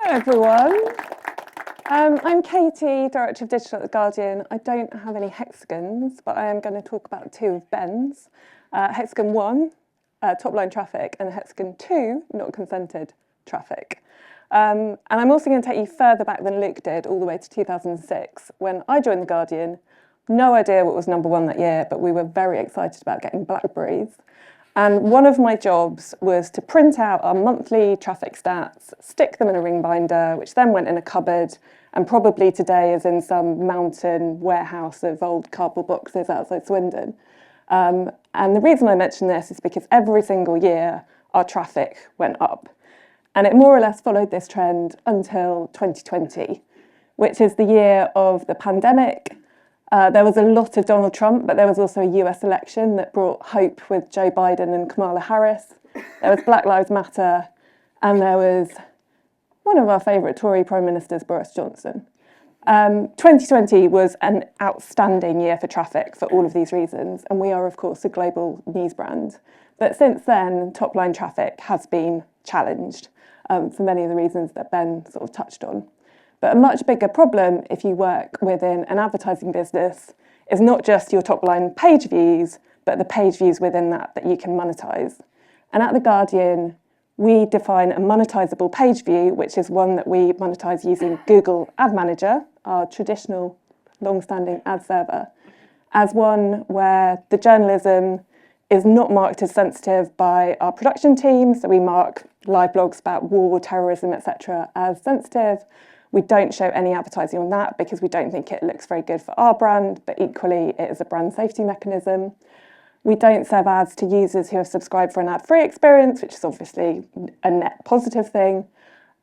Hello everyone. I'm Katie, Director of Digital at The Guardian. I don't have any hexagons, but I am going to talk about two of Ben's. Hexagon 1, top line traffic, and Hexagon 2, not consented traffic. And I'm also going to take you further back than Luke did, all the way to 2006, when I joined The Guardian. No idea what was number one that year, but we were very excited about getting Blackberries. And one of my jobs was to print out our monthly traffic stats, stick them in a ring binder, which then went in a cupboard, and probably today is in some mountain warehouse of old cardboard boxes outside Swindon. And the reason I mention this is because every single year our traffic went up. And it more or less followed this trend until 2020, which is the year of the pandemic. There was a lot of Donald Trump, but there was also a US election that brought hope with Joe Biden and Kamala Harris. There was Black Lives Matter, and there was one of our favourite Tory Prime Ministers, Boris Johnson. 2020 was an outstanding year for traffic for all of these reasons, and we are, of course, a global news brand. But since then, top-line traffic has been challenged for many of the reasons that Ben sort of touched on. But a much bigger problem if you work within an advertising business is not just your top line page views, but the page views within that you can monetize. And at The Guardian, we define a monetizable page view, which is one that we monetize using Google Ad Manager, our traditional long-standing ad server, as one where the journalism is not marked as sensitive by our production team. So we mark live blogs about war, terrorism, etc. as sensitive. We don't show any advertising on that because we don't think it looks very good for our brand, but equally it is a brand safety mechanism. We don't serve ads to users who have subscribed for an ad-free experience, which is obviously a net positive thing.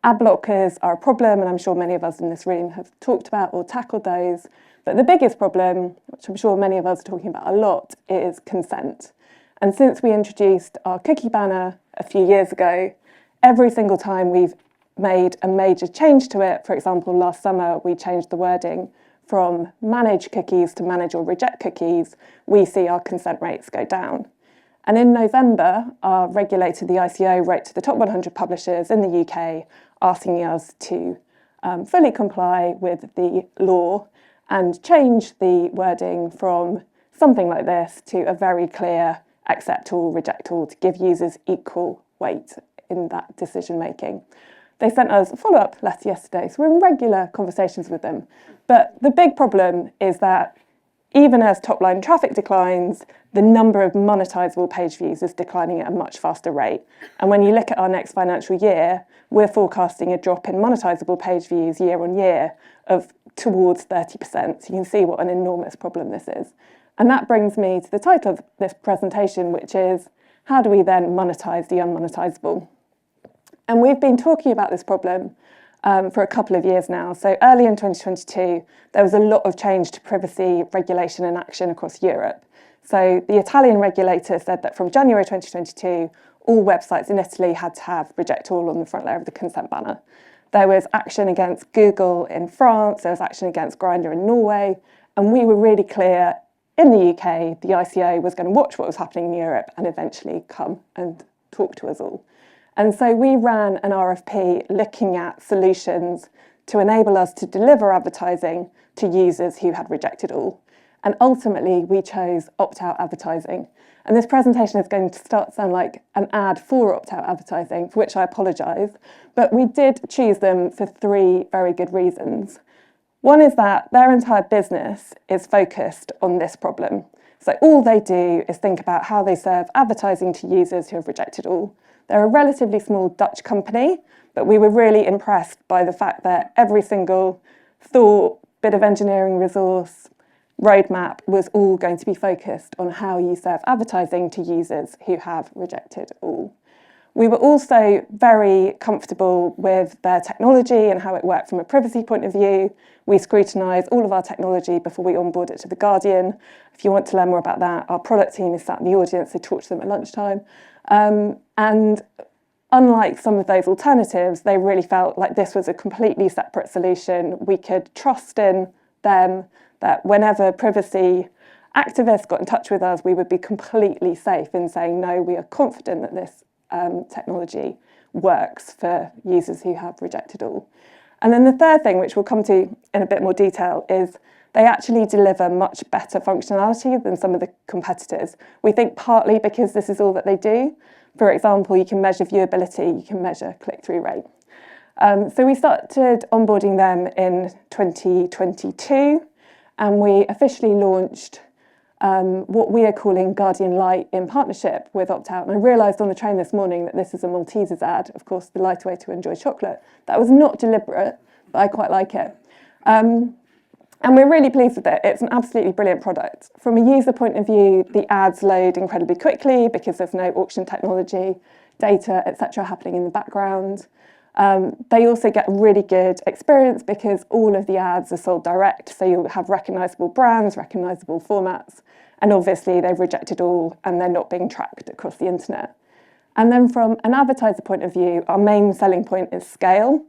Ad blockers are a problem, and I'm sure many of us in this room have talked about or tackled those. But the biggest problem, which I'm sure many of us are talking about a lot, is consent. And since we introduced our cookie banner a few years ago, every single time we've made a major change to it. For example, last summer we changed the wording from manage cookies to manage or reject cookies. We see our consent rates go down. And in November, our regulator, the ICO, wrote to the top 100 publishers in the UK asking us to fully comply with the law and change the wording from something like this to a very clear accept all, reject all, to give users equal weight in that decision making. They sent us a follow-up letter yesterday, so we're in regular conversations with them. But the big problem is that even as top-line traffic declines, the number of monetisable page views is declining at a much faster rate. And when you look at our next financial year, we're forecasting a drop in monetisable page views year on year of towards 30%. So you can see what an enormous problem this is. And that brings me to the title of this presentation, which is, how do we then monetise the unmonetisable? And we've been talking about this problem for a couple of years now. So early in 2022, there was a lot of change to privacy regulation and action across Europe. So the Italian regulator said that from January 2022, all websites in Italy had to have reject all on the front layer of the consent banner. There was action against Google in France, there was action against Grindr in Norway, and we were really clear in the UK, the ICO was going to watch what was happening in Europe and eventually come and talk to us all. And so we ran an RFP looking at solutions to enable us to deliver advertising to users who had rejected all. And ultimately, we chose opt-out advertising. And this presentation is going to start to sound like an ad for opt-out advertising, for which I apologise. But we did choose them for three very good reasons. One is that their entire business is focused on this problem. So all they do is think about how they serve advertising to users who have rejected all. They're a relatively small Dutch company, but we were really impressed by the fact that every single thought, bit of engineering resource, roadmap was all going to be focused on how you serve advertising to users who have rejected all. We were also very comfortable with their technology and how it worked from a privacy point of view. We scrutinise all of our technology before we onboard it to The Guardian. If you want to learn more about that, our product team is sat in the audience, so talk to them at lunchtime. And unlike some of those alternatives, they really felt like this was a completely separate solution. We could trust in them that whenever privacy activists got in touch with us, we would be completely safe in saying, no, we are confident that this technology works for users who have rejected all. And then the third thing, which we'll come to in a bit more detail, is they actually deliver much better functionality than some of the competitors. We think partly because this is all that they do. For example, you can measure viewability, you can measure click-through rate. So we started onboarding them in 2022, and we officially launched what we are calling Guardian Light in partnership with Opt-out. And I realised on the train this morning that this is a Maltesers ad, of course, the lighter way to enjoy chocolate. That was not deliberate, but I quite like it. And we're really pleased with it. It's an absolutely brilliant product. From a user point of view, the ads load incredibly quickly because there's no auction technology, data, etc. happening in the background. They also get a really good experience because all of the ads are sold direct, so you'll have recognisable brands, recognisable formats, and obviously they've rejected all and they're not being tracked across the internet. And then from an advertiser point of view, our main selling point is scale.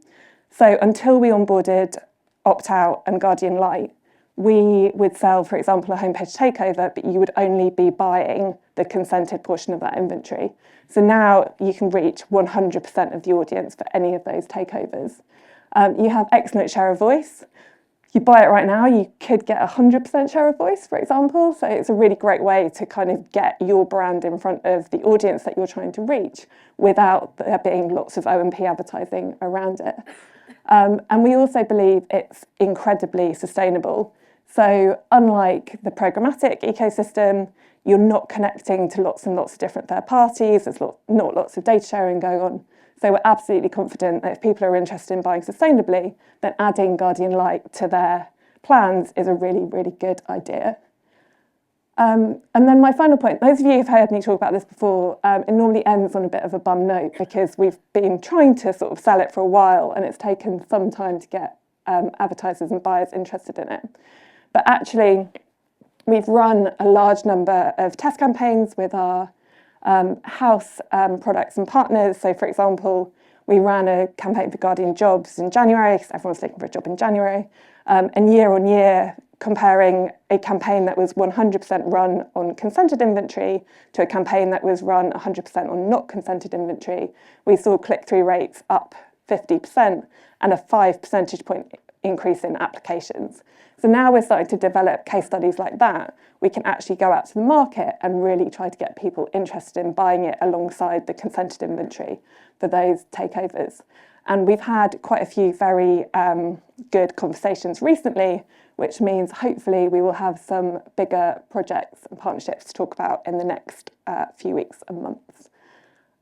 So until we onboarded Opt-out and Guardian Light, we would sell, for example, a homepage takeover, but you would only be buying the consented portion of that inventory. So now you can reach 100% of the audience for any of those takeovers. You have excellent share of voice. If you buy it right now, you could get 100% share of voice, for example. So it's a really great way to kind of get your brand in front of the audience that you're trying to reach without there being lots of O&P advertising around it. And we also believe it's incredibly sustainable. So unlike the programmatic ecosystem, you're not connecting to lots and lots of different third parties. There's not lots of data sharing going on. So we're absolutely confident that if people are interested in buying sustainably, then adding Guardian Light to their plans is a really, really good idea. And then my final point, those of you who've heard me talk about this before, it normally ends on a bit of a bum note because we've been trying to sort of sell it for a while and it's taken some time to get advertisers and buyers interested in it. But actually, we've run a large number of test campaigns with our house products and partners. So for example, we ran a campaign for Guardian Jobs in January because everyone's looking for a job in January. And year on year, comparing a campaign that was 100% run on consented inventory to a campaign that was run 100% on not consented inventory, we saw click-through rates up 50% and a 5 percentage point increase in applications. So now we're starting to develop case studies like that. We can actually go out to the market and really try to get people interested in buying it alongside the consented inventory for those takeovers. And we've had quite a few very good conversations recently, which means hopefully we will have some bigger projects and partnerships to talk about in the next few weeks and months.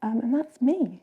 And that's me.